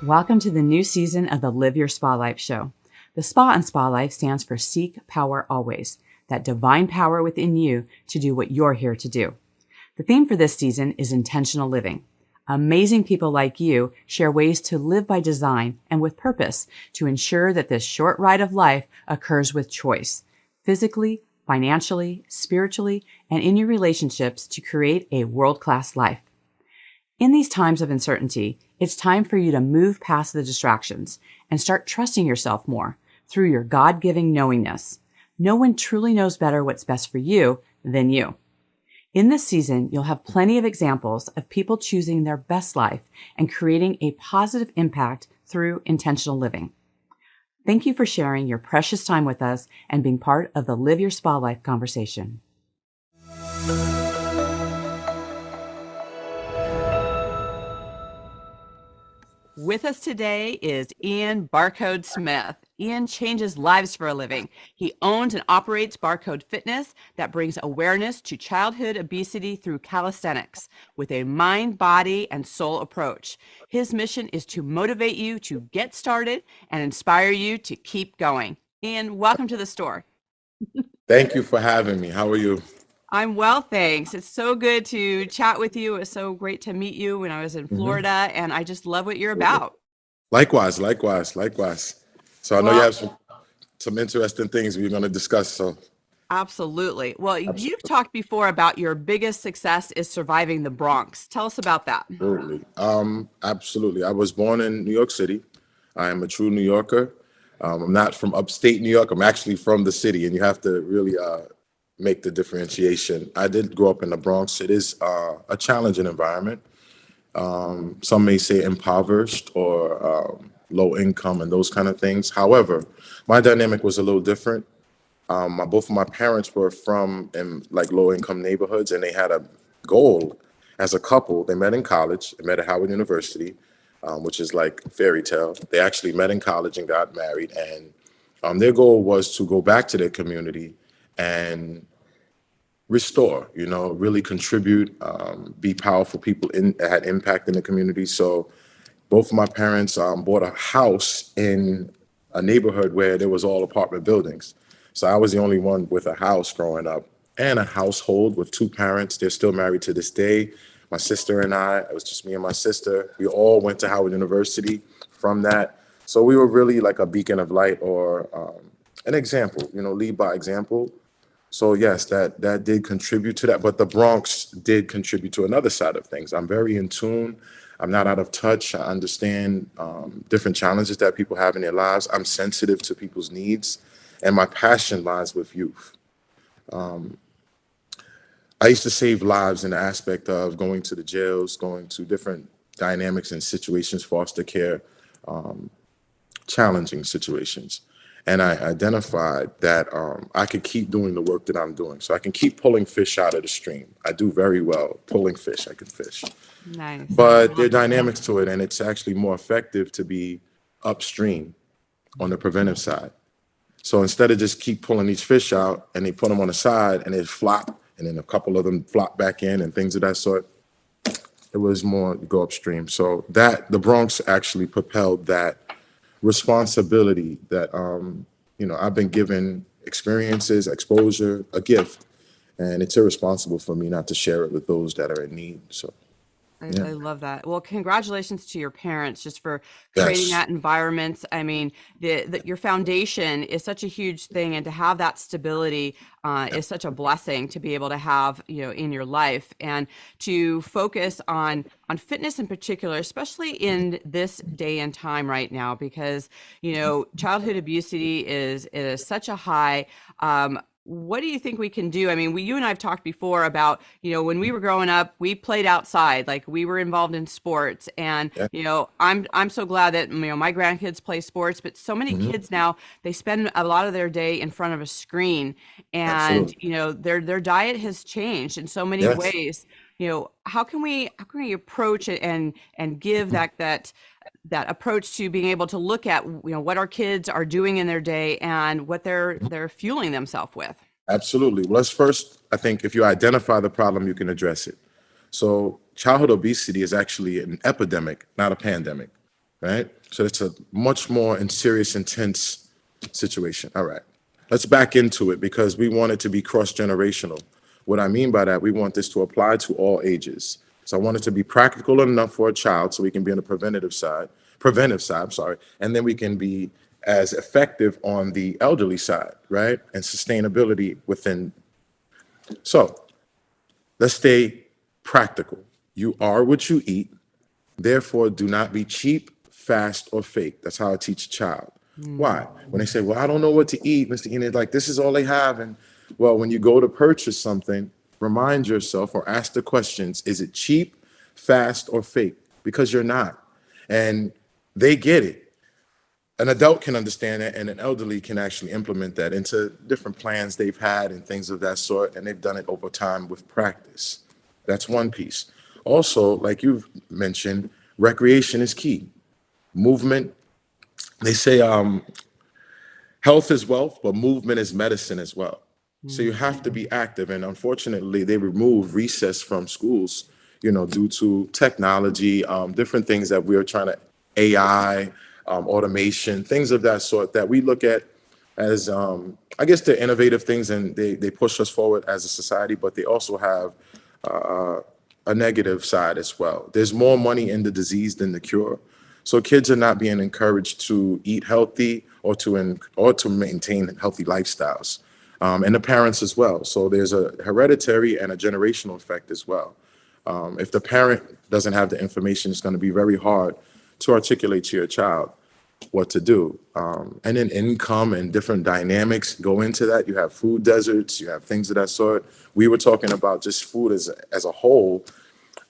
Welcome to the new season of the Live Your Spa Life show. The Spa and Spa Life stands for Seek Power Always, that divine power within you to do what you're here to do. The theme for this season is intentional living. Amazing people like you share ways to live by design and with purpose to ensure that this short ride of life occurs with choice, physically, financially, spiritually, and in your relationships to create a world-class life. In these times of uncertainty, it's time for you to move past the distractions and start trusting yourself more through your God-giving knowingness. No one truly knows better what's best for you than you. In this season, you'll have plenty of examples of people choosing their best life and creating a positive impact through intentional living. Thank you for sharing your precious time with us and being part of the Live Your Spa Life conversation. With us today is Ian Barcode Smith. Ian changes lives for a living. He owns and operates Barcode Fitness that brings awareness to childhood obesity through calisthenics with a mind, body, and soul approach. His mission is to motivate you to get started and inspire you to keep going. Ian, welcome to the store. Thank you for having me. How are you? I'm well, thanks. It's so good to chat with you. It was so great to meet you when I was in Florida, and I just love what you're about. Likewise. So I know you have some interesting things we're going to discuss. So Absolutely. Well, you've talked before about your biggest success is surviving the Bronx. Tell us about that. absolutely. I was born in New York City. I am a true New Yorker. I'm not from upstate New York. I'm actually from the city, and you have to really make the differentiation. I did grow up in the Bronx. It is a challenging environment. Some may say impoverished or low income and those kind of things. However, my dynamic was a little different. Both of my parents were from like low income neighborhoods, and they had a goal as a couple. They met in college. They met at Howard University, which is like fairy tale. They actually met in college and got married, and their goal was to go back to their community and restore, really contribute, be powerful people that had impact in the community. So both of my parents bought a house in a neighborhood where there was all apartment buildings. So I was the only one with a house growing up and a household with two parents. They're still married to this day. My sister and I, it was just me and my sister. We all went to Howard University from that. So we were really like a beacon of light or an example, lead by example. So yes, that did contribute to that, but the Bronx did contribute to another side of things. I'm very in tune. I'm not out of touch. I understand different challenges that people have in their lives. I'm sensitive to people's needs, and my passion lies with youth. I used to save lives in the aspect of going to the jails, going to different dynamics and situations, foster care, challenging situations. And I identified that I could keep doing the work that I'm doing. So I can keep pulling fish out of the stream. I do very well pulling fish. I can fish. Nice. But there are dynamics to it, and it's actually more effective to be upstream on the preventive side. So instead of just keep pulling these fish out and they put them on the side and they flop, and then a couple of them flop back in and things of that sort, it was more go upstream. So that the Bronx actually propelled that responsibility that I've been given experiences, exposure, a gift, and it's irresponsible for me not to share it with those that are in need. So I love that. Well, congratulations to your parents just for creating that environment. I mean, your foundation is such a huge thing, and to have that stability is such a blessing to be able to have, in your life, and to focus on fitness in particular, especially in this day and time right now, because, childhood obesity is such a high. What do you think we can do? I mean, you and I have talked before about, when we were growing up, we played outside, like we were involved in sports. And, I'm so glad that, my grandkids play sports, but so many kids now, they spend a lot of their day in front of a screen, and, their diet has changed in so many ways. How can we approach it and give that approach to being able to look at what our kids are doing in their day and what they're fueling themselves with? Absolutely. Well, let's first, I think if you identify the problem, you can address it. So childhood obesity is actually an epidemic, not a pandemic. right? So it's a much more and serious, intense situation. All right, let's back into it because we want it to be cross-generational. What I mean by that, we want this to apply to all ages. So I want it to be practical enough for a child so we can be on the preventive side, I'm sorry, and then we can be as effective on the elderly side, right? And sustainability within. So let's stay practical. You are what you eat. Therefore, do not be cheap, fast, or fake. That's how I teach a child. Mm, Why? When they say, well, I don't know what to eat, Mr. Enid, like this is all they have. And well, when you go to purchase something, remind yourself or ask the questions, is it cheap, fast, or fake? Because you're not. And they get it. An adult can understand that, and an elderly can actually implement that into different plans they've had and things of that sort. And they've done it over time with practice. That's one piece. Also, like you've mentioned, recreation is key. Movement, they say health is wealth, but movement is medicine as well. So you mm, have to be active. And unfortunately, they remove recess from schools, due to technology, different things that we are trying to AI, automation, things of that sort that we look at as, I guess, they're innovative things and they push us forward as a society, but they also have a negative side as well. There's more money in the disease than the cure. So kids are not being encouraged to eat healthy or to maintain healthy lifestyles, and the parents as well. So there's a hereditary and a generational effect as well. If the parent doesn't have the information, it's going to be very hard to articulate to your child what to do. And then income and different dynamics go into that. You have food deserts, you have things of that sort. We were talking about just food as a whole.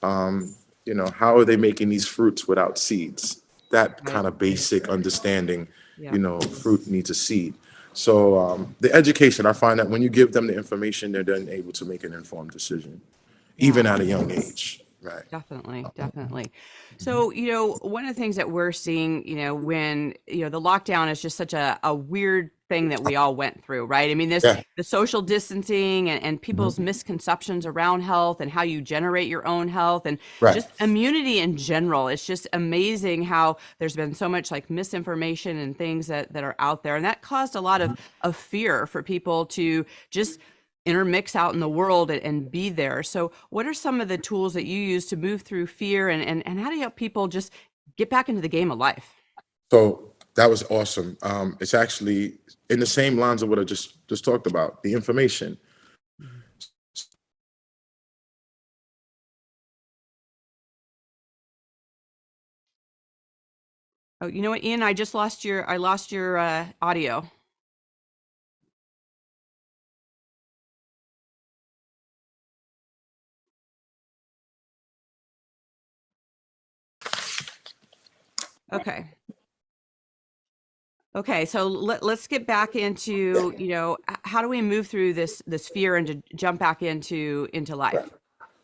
How are they making these fruits without seeds? That right. kind of basic understanding, Yeah. fruit needs a seed. So the education, I find that when you give them the information, they're then able to make an informed decision, Yeah. even at a young age. Right. Definitely, definitely. So, one of the things that we're seeing, when, the lockdown is just such a weird thing that we all went through, right? I mean, Yeah. the social distancing and people's Mhm. misconceptions around health and how you generate your own health and Right. just immunity in general. It's just amazing how there's been so much like misinformation and things that are out there. And that caused a lot of fear for people to just intermix out in the world and be there. So what are some of the tools that you use to move through fear and how do you help people just get back into the game of life? So that was awesome. It's actually in the same lines of what I just talked about, the information. Mhm. Oh, you know what, Ian, I lost your audio. Okay. Okay, so let's get back into, how do we move through this fear and to jump back into life?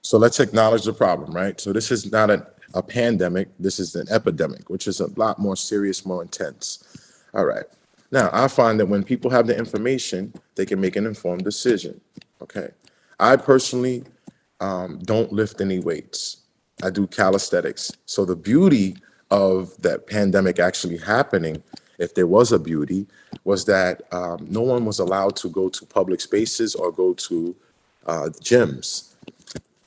So let's acknowledge the problem, right? So this is not a pandemic. This is an epidemic, which is a lot more serious, more intense. All right. Now, I find that when people have the information, they can make an informed decision. Okay. I personally don't lift any weights. I do calisthenics. So the beauty of that pandemic actually happening, if there was a beauty, was that no one was allowed to go to public spaces or go to gyms.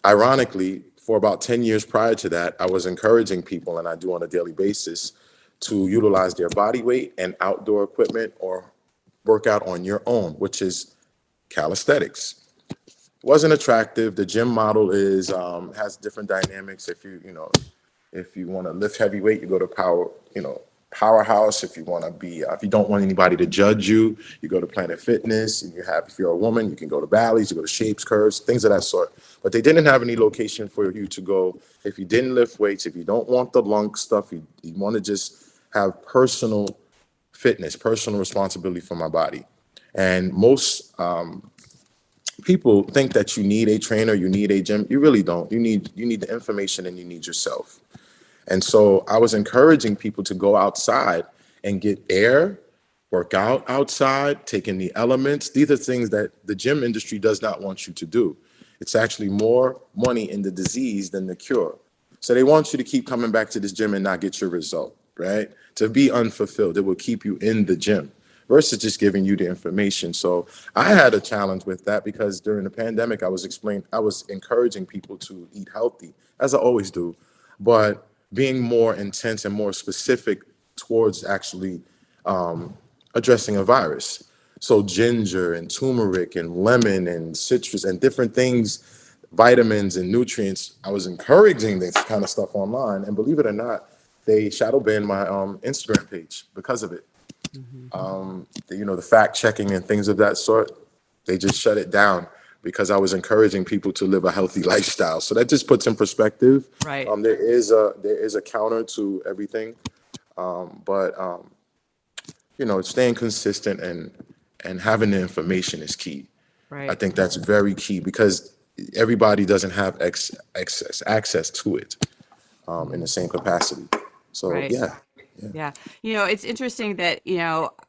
Ironically, for about 10 years prior to that, I was encouraging people, and I do on a daily basis, to utilize their body weight and outdoor equipment or work out on your own, which is calisthenics. Wasn't attractive. The gym model is has different dynamics. If you want to lift heavy weight, you go to powerhouse. If you want to be, if you don't want anybody to judge you, you go to Planet Fitness. And if you're a woman, you can go to Bally's, you go to Shapes, Curves, things of that sort. But they didn't have any location for you to go if you didn't lift weights, if you don't want the lunk stuff, you want to just have personal fitness, personal responsibility for my body. And most people think that you need a trainer, you need a gym. You really don't. You need the information and you need yourself. And so I was encouraging people to go outside and get air, work out outside, take in the elements. These are things that the gym industry does not want you to do. It's actually more money in the disease than the cure. So they want you to keep coming back to this gym and not get your result. right? To be unfulfilled. It will keep you in the gym versus just giving you the information. So I had a challenge with that because during the pandemic, I was encouraging people to eat healthy, as I always do, but being more intense and more specific towards actually addressing a virus. So ginger and turmeric and lemon and citrus and different things, vitamins and nutrients. I was encouraging this kind of stuff online, and believe it or not, they shadow banned my Instagram page because of it. The fact checking and things of that sort, they just shut it down because I was encouraging people to live a healthy lifestyle. So that just puts in perspective. Right. There is a counter to everything, but staying consistent and having the information is key. I Right. think that's very key because everybody doesn't have access to it in the same capacity. So Right. yeah. Yeah. It's interesting that,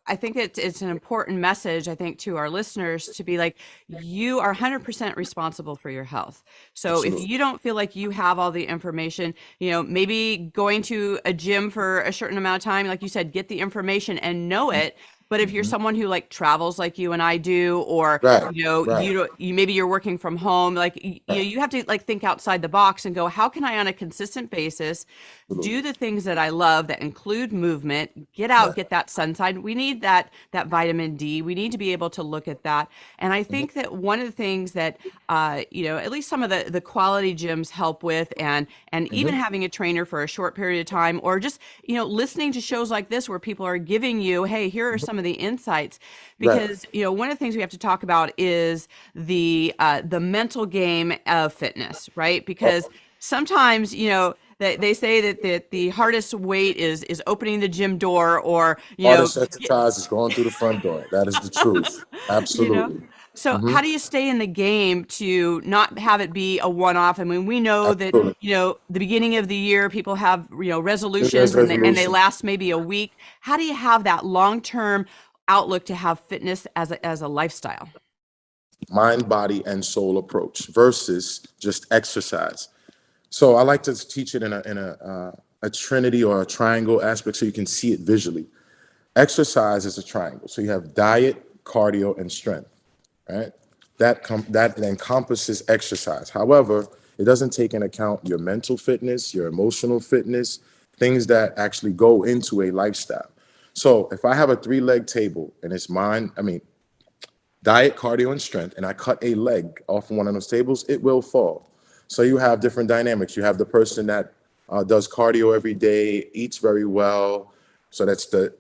I think it's an important message, I think, to our listeners to be like, you are 100% responsible for your health. So if Absolutely. you don't feel like you have all the information, maybe going to a gym for a certain amount of time, like you said, get the information and know it. But if you're Mhm. someone who like travels like you and I do, or Right, right, you maybe you're working from home, like right. you have to like think outside the box and go, how can I on a consistent basis do Absolutely. the things that I love that include movement, get out, Right. get that sunshine. We need that vitamin D. We need to be able to look at that. And I Mhm. think that one of the things that at least some of the quality gyms help with, and even Mhm. having a trainer for a short period of time, or just listening to shows like this where people are giving you, hey, here are some of the insights, Right. because one of the things we have to talk about is the mental game of fitness, right? Because Oh, sometimes they say that the hardest weight is opening the gym door, or artist exercise is going through the front door. That is the truth. you know Absolutely. so Hmm. how do you stay in the game to not have it be a one-off? I mean, we know that Absolutely. the beginning of the year people have New Year's resolutions, and they resolution. last maybe a week. How do you have that long-term outlook to have fitness as a lifestyle? Mind, body, and soul approach versus just exercise. So I like to teach it in a trinity or a triangle aspect so you can see it visually. Exercise is a triangle. So you have diet, cardio, and strength, right? That encompasses exercise. However, it doesn't take into account your mental fitness, your emotional fitness, things that actually go into a lifestyle. So if I have a three-leg table and it's diet, cardio, and strength, and I cut a leg off of one of those tables, it will fall. So you have different dynamics. You have the person that does cardio every day, eats very well. So that's the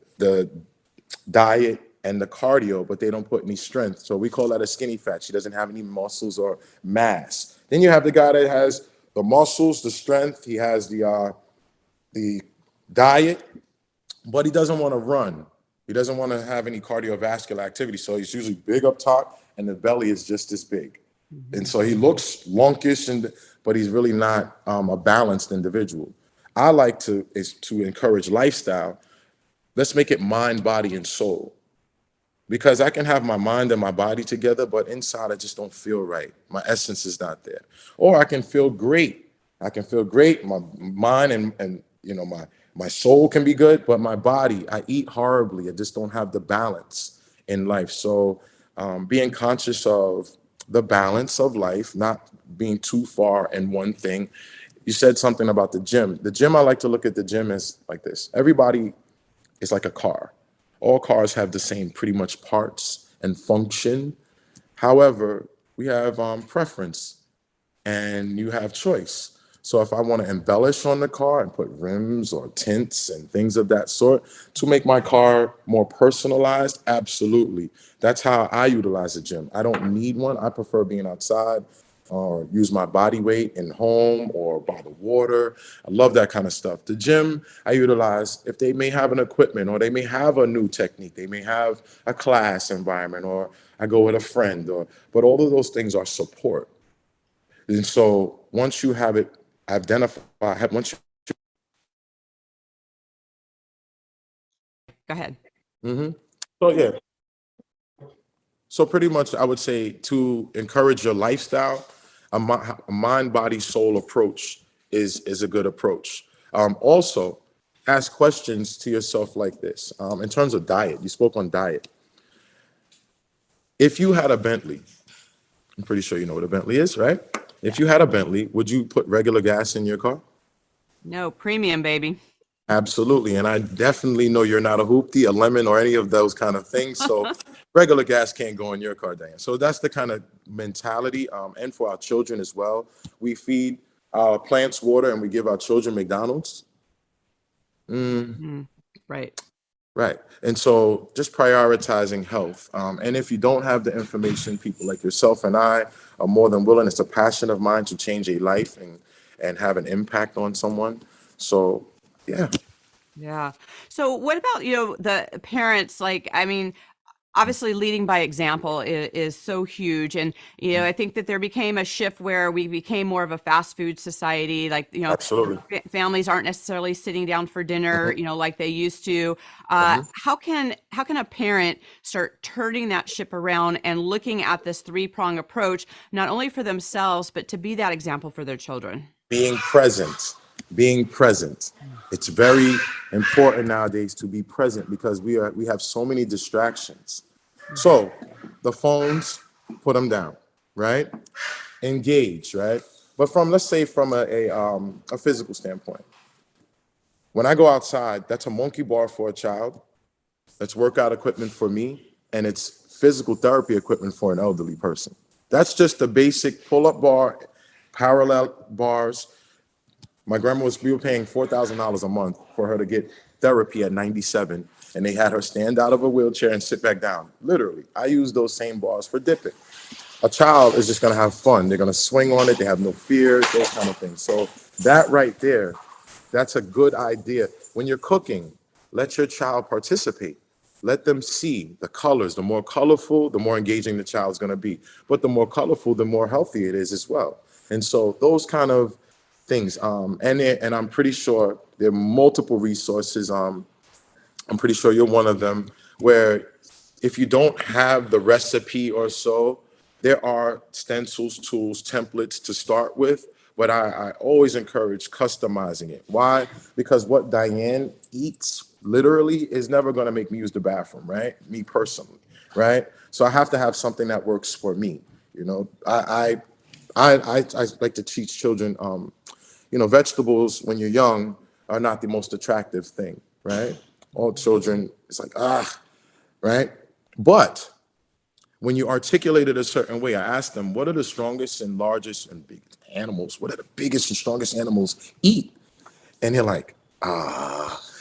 diet and the cardio, but they don't put any strength. So we call that a skinny fat. She doesn't have any muscles or mass. Then you have the guy that has the muscles, the strength. He has the diet, but he doesn't want to run. He doesn't want to have any cardiovascular activity. So he's usually big up top, and the belly is just this big. And Mhm. so he looks lonkish, but he's really not a balanced individual. I like to encourage lifestyle. Let's make it mind, body, and soul. Because I can have my mind and my body together, but inside I just don't feel right. My essence is not there. Or I can feel great. I can feel great. My mind and my soul can be good, but my body, I eat horribly. I just don't have the balance in life. So being conscious of the balance of life, not being too far in one thing. You said something about the gym. The gym, I like to look at the gym as like this. Everybody is like a car. All cars have the same pretty much parts and function. However, we have preference and you have choice. So if I want to embellish on the car and put rims or tints and things of that sort to make my car more personalized, absolutely. That's how I utilize the gym. I don't need one. I prefer being outside or use my body weight in home or by the water. I love that kind of stuff. The gym I utilize if they may have an equipment or they may have a new technique, they may have a class environment, or I go with a friend, but all of those things are support. And so once you have it identified, once you, Go ahead. Mhm. So yeah, so pretty much I would say to encourage your lifestyle, a mind, body, soul approach is a good approach. Also, ask questions to yourself like this. In terms of diet, you spoke on diet. If you had a Bentley, I'm pretty sure you know what a Bentley is, right? If you had a Bentley, would you put regular gas in your car? No, premium, baby. Absolutely. And I definitely know you're not a hoopty, a lemon, or any of those kind of things. So regular gas can't go in your car, Diane. So that's the kind of mentality. And for our children as well, we feed our plants water and we give our children McDonald's. Right. Right. And so just prioritizing health. And if you don't have the information, people like yourself and I are more than willing. It's a passion of mine to change a life and have an impact on someone. So, yeah. Yeah. So what about, the parents? Like, I mean, obviously leading by example is so huge. And, I think that there became a shift where we became more of a fast food society. Like, Absolutely. families aren't necessarily sitting down for dinner, like they used to. Mhm. How can a parent start turning that ship around and looking at this three-prong approach, not only for themselves, but to be that example for their children? Being present. Being present. It's very important nowadays to be present because we have so many distractions. So the phones, put them down, right? Engage, right? But let's say from a physical standpoint, when I go outside, that's a monkey bar for a child, that's workout equipment for me, and it's physical therapy equipment for an elderly person. That's just the basic pull-up bar, parallel bars. My grandma we were paying $4,000 a month for her to get therapy at 97, and they had her stand out of a wheelchair and sit back down. Literally, I use those same bars for dipping. A child is just going to have fun. They're going to swing on it. They have no fear, those kind of things. So that right there, that's a good idea. When you're cooking, let your child participate. Let them see the colors. The more colorful, the more engaging the child's going to be. But the more colorful, the more healthy it is as well. And so those kind of things. And I'm pretty sure there are multiple resources. I'm pretty sure you're one of them where if you don't have the recipe or so, there are stencils, tools, templates to start with. But I always encourage customizing it. Why? Because what Diane eats literally is never going to make me use the bathroom, right? Me personally, right? So I have to have something that works for me. I like to teach children, vegetables when you're young are not the most attractive thing, right? All children, it's like, right? But when you articulate it a certain way, I ask them, what are the strongest and largest and biggest animals? What are the biggest and strongest animals eat? And they're like,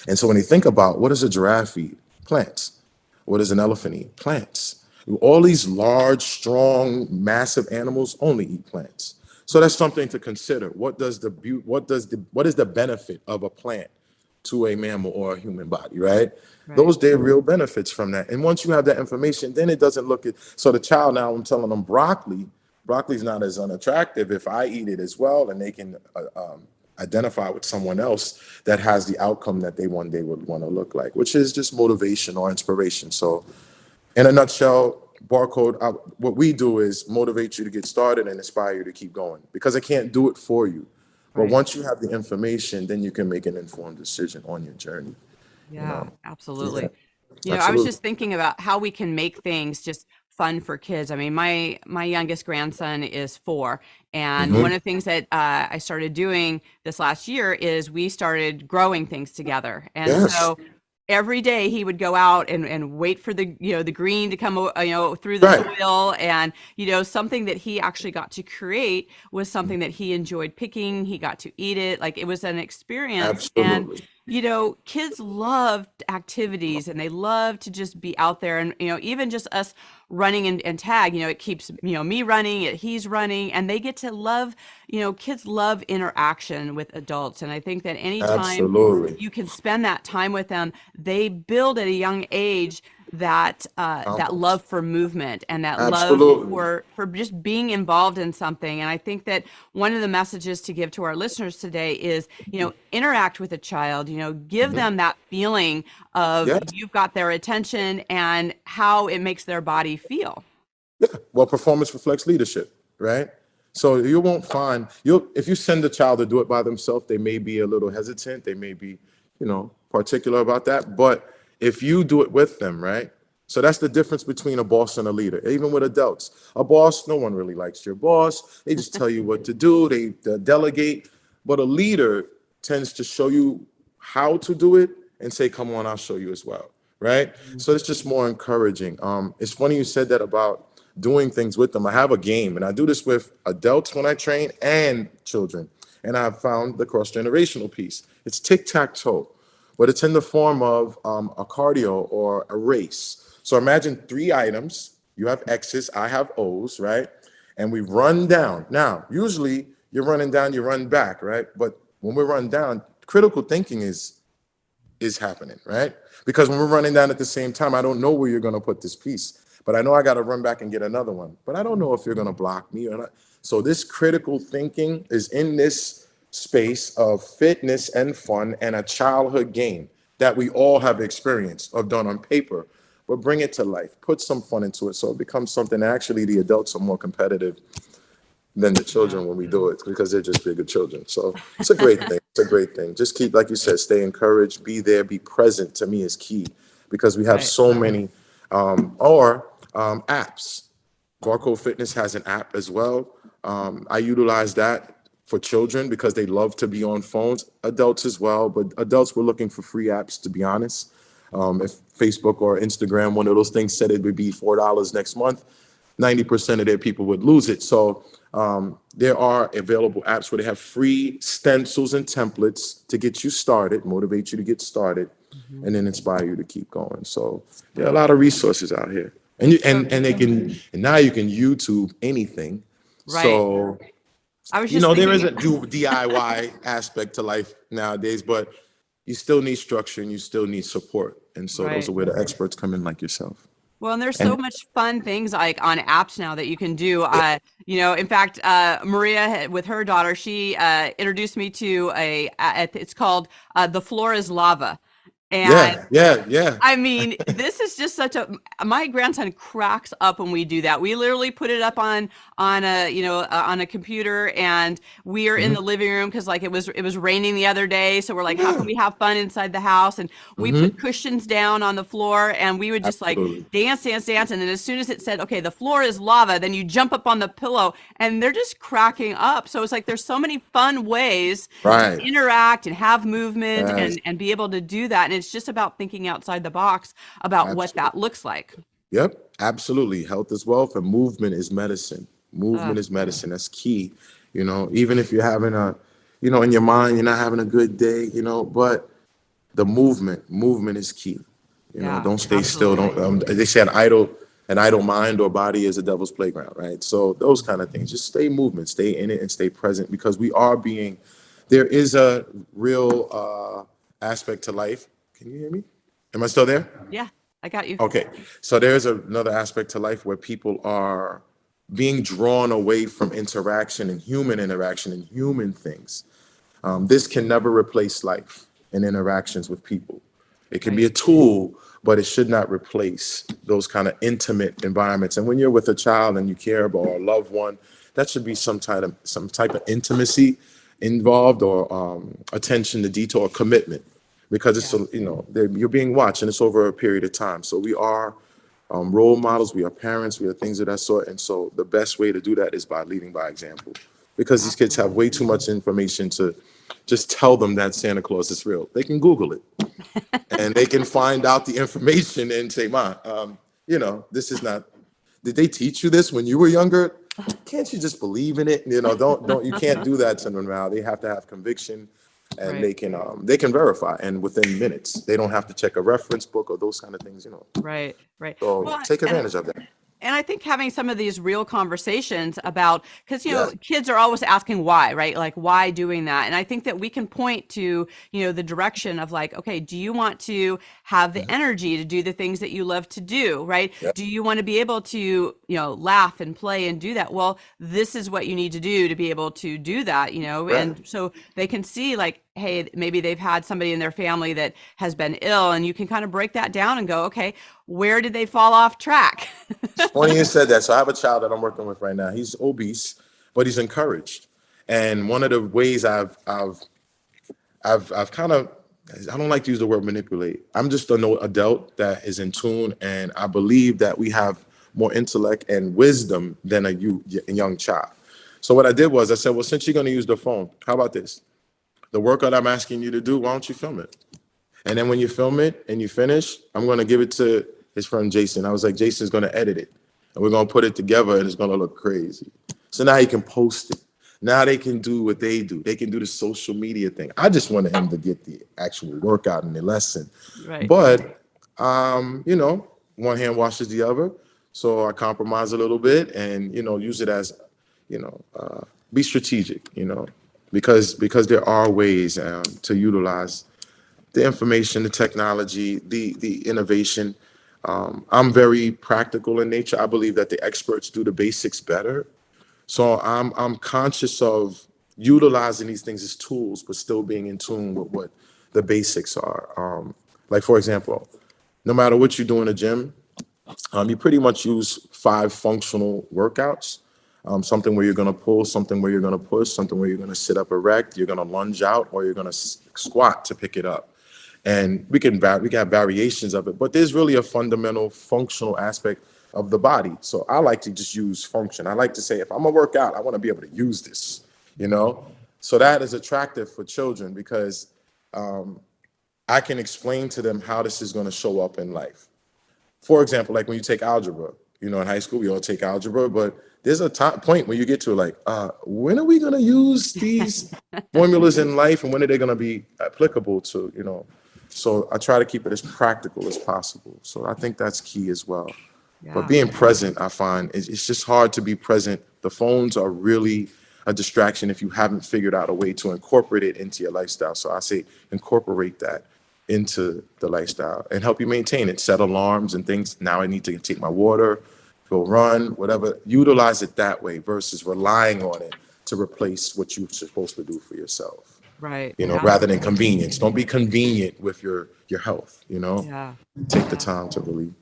And so when they think about what does a giraffe eat? Plants. What does an elephant eat? Plants. All these large, strong, massive animals only eat plants. So that's something to consider. What is the benefit of a plant to a mammal or a human body, right? Right. Those they're real benefits from that. And once you have that information, then it doesn't look at so the child now I'm telling them broccoli's not as unattractive if I eat it as well, and they can identify with someone else that has the outcome that they one day would want to look like, which is just motivation or inspiration. So in a nutshell, Barcode, what we do is motivate you to get started and inspire you to keep going because I can't do it for you. But Right. once you have the information, then you can make an informed decision on your journey. You Yeah, know, yeah, absolutely. I was absolutely. just thinking about how we can make things just fun for kids. I mean, my youngest grandson is 4, and one Hmm. of the things that I started doing this last year is we started growing things together. And Yes, so every day he would go out and wait for the green to come through the right. soil, and something that he actually got to create was something that he enjoyed picking. He got to eat it. Like, it was an experience. And Absolutely. kids love activities, and they love to just be out there. And even just us running and tag, it keeps me running, he's running, and they get to love. Kids love interaction with adults, and I think that anytime Absolutely. you can spend that time with them, they build at a young age that Confidence. love for movement and that love Absolutely. for just being involved in something. And I think that one of the messages to give to our listeners today is, interact with a child, give Mhm. them that feeling of Yes. you've got their attention and how it makes their body feel. Yeah. Well, performance reflects leadership, right? So you won't find if you send a child to do it by themselves, they may be a little hesitant. They may be, particular about that. But if you do it with them, right? So that's the difference between a boss and a leader. Even with adults, a boss, no one really likes your boss. They just tell you what to do. They delegate. But a leader tends to show you how to do it and say, come on, I'll show you as well. Right. So it's just more encouraging. It's funny you said that about doing things with them. I have a game, and I do this with adults when I train and children. And I've found the cross-generational piece. It's tic-tac-toe, but it's in the form of a cardio or a race. So imagine 3 items. You have X's, I have O's, right? And we run down. Now, usually you're running down, you run back, right? But when we run down, critical thinking is happening, right? Because when we're running down at the same time, I don't know where you're going to put this piece, but I know I got to run back and get another one. But I don't know if you're going to block me or not. So this critical thinking is in this space of fitness and fun and a childhood game that we all have experienced or done on paper, but bring it to life, put some fun into it. So it becomes something that actually the adults are more competitive than the children when we do it, because they're just bigger children. So it's a great thing. It's a great thing. Just keep, like you said, stay encouraged, be there, be present, to me is key, because we have so many apps. Barcode Fitness has an app as well. I utilize that for children because they love to be on phones, adults as well, but adults were looking for free apps, to be honest. If Facebook or Instagram, one of those things, said it would be $4 next month, 90% of their people would lose it. So there are available apps where they have free stencils and templates to get you started, motivate you to get started, and then inspire you to keep going. So there are a lot of resources out here. And now you can YouTube anything. Right. So I was just there is a DIY aspect to life nowadays, but you still need structure and you still need support. And so those are where the experts come in, like yourself. Well, and there's so much fun things like on apps now that you can do. In fact, Maria with her daughter, she introduced me to it's called The Floor is Lava. And yeah. I mean, this is just my grandson cracks up when we do that. We literally put it up on a computer, and we are in the living room because it was raining the other day. So we're like, how can we have fun inside the house? And we put cushions down on the floor, and we would just dance. And then as soon as it said, okay, the floor is lava, then you jump up on the pillow, and they're just cracking up. So it's like, there's so many fun ways to interact and have movement and be able to do that. And it's just about thinking outside the box about what that looks like. Yep, absolutely. Health is wealth and movement is medicine. Movement is medicine. That's key. Even if you're having in your mind, you're not having a good day, but the movement is key. Don't stay still. Don't, they say an idle mind or body is a devil's playground, right? So those kind of things, just stay movement, stay in it and stay present, because there is a real aspect to life. Can you hear me? Am I still there? Yeah, I got you. Okay. So there's another aspect to life where people are being drawn away from interaction and human things. This can never replace life and interactions with people. It can be a tool, but it should not replace those kind of intimate environments. And when you're with a child and you care about a loved one, that should be some type of intimacy involved, or attention to detail, or commitment. Because it's you're being watched, and it's over a period of time. So we are role models, we are parents, we are things of that sort. And so the best way to do that is by leading by example, because these kids have way too much information to just tell them that Santa Claus is real. They can Google it and they can find out the information and say, Ma, this is not, did they teach you this when you were younger? Can't you just believe in it? You can't do that to them now. They have to have conviction. And they can verify, and within minutes. They don't have to check a reference book or those kind of things, Right. So take advantage of that. And I think having some of these real conversations about, because, kids are always asking why, right? Like, why doing that? And I think that we can point to, the direction of okay, do you want to have the energy to do the things that you love to do, right? Yep. Do you want to be able to, laugh and play and do that? Well, this is what you need to do to be able to do that, and so they can see hey, maybe they've had somebody in their family that has been ill, and you can kind of break that down and go, okay, where did they fall off track? It's funny you said that. So I have a child that I'm working with right now. He's obese, but he's encouraged. And one of the ways I've kind of I don't like to use the word manipulate. I'm just an adult that is in tune, and I believe that we have more intellect and wisdom than a young child. So what I did was I said, well, since you're going to use the phone, how about this? The workout I'm asking you to do, why don't you film it? And then when you film it and you finish, I'm going to give it to his friend Jason. I was like, Jason's going to edit it, and we're going to put it together, and it's going to look crazy. So now he can post it. Now they can do what they do. They can do the social media thing. I just wanted him to get the actual workout and the lesson. Right. But, you know, one hand washes the other. So I compromise a little bit and, you know, use it as, you know, be strategic, you know, because there are ways to utilize the information, the technology, the innovation. I'm very practical in nature. I believe that the experts do the basics better. So I'm conscious of utilizing these things as tools, but still being in tune with what the basics are. Like for example, no matter what you do in the gym, you pretty much use 5 functional workouts. Something where you're going to pull, something where you're going to push, something where you're going to sit up erect, you're going to lunge out, or you're going to squat to pick it up. And we can have variations of it, but there's really a fundamental functional aspect of the body. So I like to just use function. I like to say, if I'm gonna work out, I want to be able to use this, you know. So that is attractive for children because I can explain to them how this is going to show up in life. For example, like when you take algebra, you know, in high school, we all take algebra, but there's a point where you get to like, when are we going to use these formulas in life and when are they going to be applicable to, you know? So I try to keep it as practical as possible. So I think that's key as well. But Yeah. being present, I find it's just hard to be present. The phones are really a distraction if you haven't figured out a way to incorporate it into your lifestyle. So I say incorporate that into the lifestyle and help you maintain it. Set alarms and things. Now I need to take my water, go run, whatever. Utilize it that way versus relying on it to replace what you're supposed to do for yourself. Right. You know, rather than Absolutely. convenience. Don't be convenient with your health. You know, Yeah. take the Yeah. time to really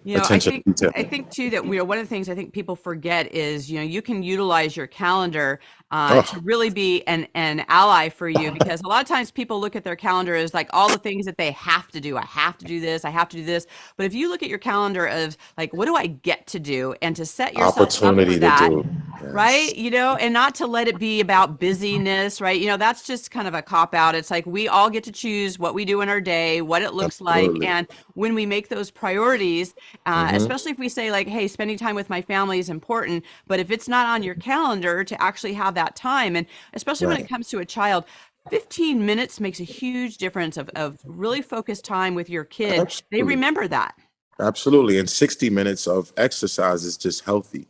You know, attention to I detail. think too that one of the things I think people forget is, you can utilize your calendar to Oh, really be an ally for you, because a lot of times people look at their calendar as like all the things that they have to do. I have to do this, I have to do this. But if you look at your calendar as like, what do I get to do, and to set yourself up for opportunity to that, do. Yes. right? And not to let it be about busyness, right? That's just kind of a cop out. It's like we all get to choose what we do in our day, what it looks like. Absolutely. And when we make those priorities, Hmm. especially if we say like, hey, spending time with my family is important, but if it's not on your calendar to actually have that time, and especially when it Right. comes to a child, 15 minutes makes a huge difference of really focused time with your kid. They Absolutely. remember that. Absolutely. And 60 minutes of exercise is just healthy.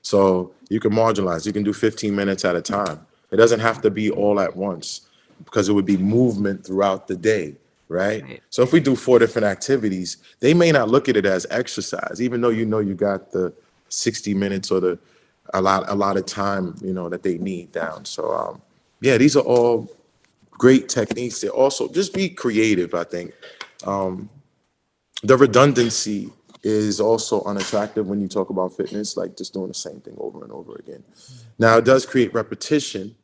So you can marginalize. You can do 15 minutes at a time. It doesn't have to be all at once because it would be movement throughout the day, right? Right. So if we do 4 different activities, they may not look at it as exercise, even though you know you got the 60 minutes or the a lot of time, you know, that they need down. So yeah, these are all great techniques. They also just be creative, I think. The redundancy is also unattractive when you talk about fitness, like just doing the same thing over and over again. Now, it does create repetition,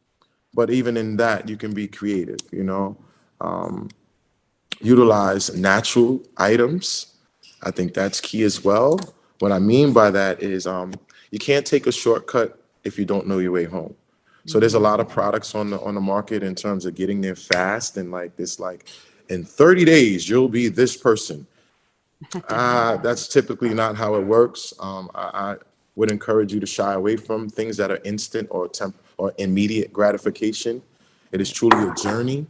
but even in that, you can be creative, you know, utilize natural items. I think that's key as well. What I mean by that is you can't take a shortcut if you don't know your way home. So there's a Mhm. lot of products on the market in terms of getting there fast and like this, like in 30 days, you'll be this person. That's typically not how it works. I would encourage you to shy away from things that are instant or or immediate gratification. It is truly a journey.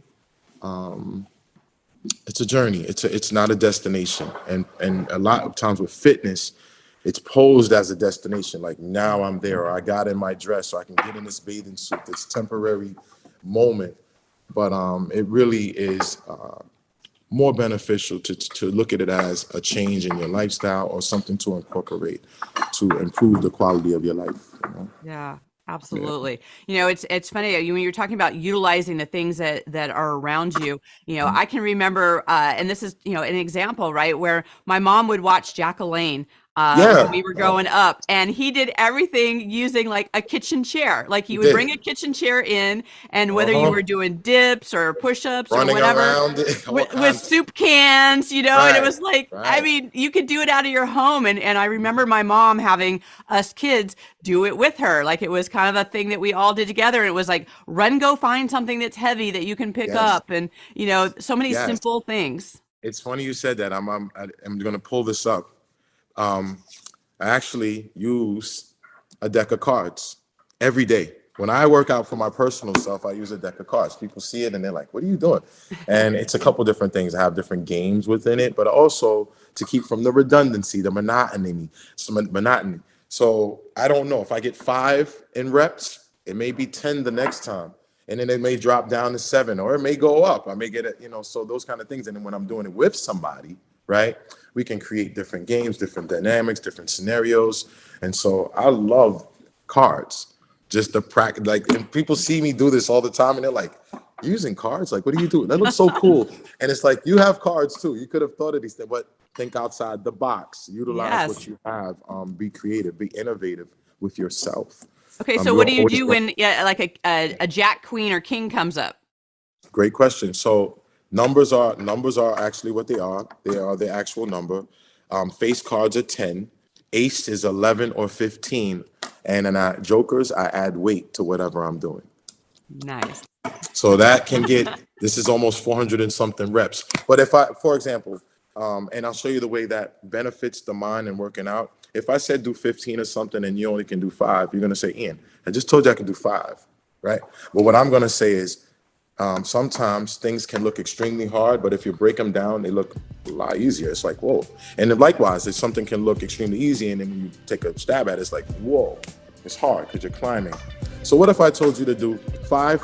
It's a journey. It's not a destination. And a lot of times with fitness, it's posed as a destination. Like now I'm there, or I got in my dress, so I can get in this bathing suit. This temporary moment, but it really is more beneficial to look at it as a change in your lifestyle or something to incorporate to improve the quality of your life. You know? Yeah, Yeah. absolutely. It's funny, when you're talking about utilizing the things that are around you. I can remember, and this is, an example, right, where my mom would watch Jack LaLanne when Yeah. we were growing up, and he did everything using like a kitchen chair. Like he You would bring did. a kitchen chair in, and whether you Uh-huh. were doing dips or push-ups or Running whatever, around it, all with kinds of, soup cans, and it right, was like, I right. mean, you could do it out of your home. And I remember my mom having us kids do it with her. Like it was kind of a thing that we all did together. And it was like, run, go find something that's heavy that you can pick Yes. up. And, so many Yes. simple things. It's funny you said that. I'm going to pull this up. I actually use a deck of cards every day. When I work out for my personal self, I use a deck of cards. People see it and they're like, what are you doing? And it's a couple different things. I have different games within it, but also to keep from the redundancy, the monotony. So I don't know if I get 5 in reps, it may be 10 the next time. And then it may drop down to 7, or it may go up. I may get it, so those kind of things. And then when I'm doing it with somebody, right, we can create different games, different dynamics, different scenarios. And so I love cards. Just the practice, like, and people see me do this all the time, and they're like, using cards? Like, what are you doing? That looks so cool. And it's like, you have cards too. You could have thought of these things, but think outside the box. Utilize what Yes. you have. Be creative. Be innovative with yourself. Okay, so what do you do when like a jack, queen, or king comes up? Great question. So numbers are actually what they are. They are the actual number. Face cards are 10. Ace is 11 or 15. And then jokers, I add weight to whatever I'm doing. Nice. So that can this is almost 400 and something reps. But if for example, and I'll show you the way that benefits the mind and working out. If I said do 15 or something and you only can do 5, you're going to say, Ian, I just told you I can do 5, right? But what I'm going to say is, sometimes things can look extremely hard, but if you break them down, they look a lot easier. It's like, whoa. And then likewise, if something can look extremely easy, and then when you take a stab at it, it's like, whoa, it's hard because you're climbing. So what if I told you to do 5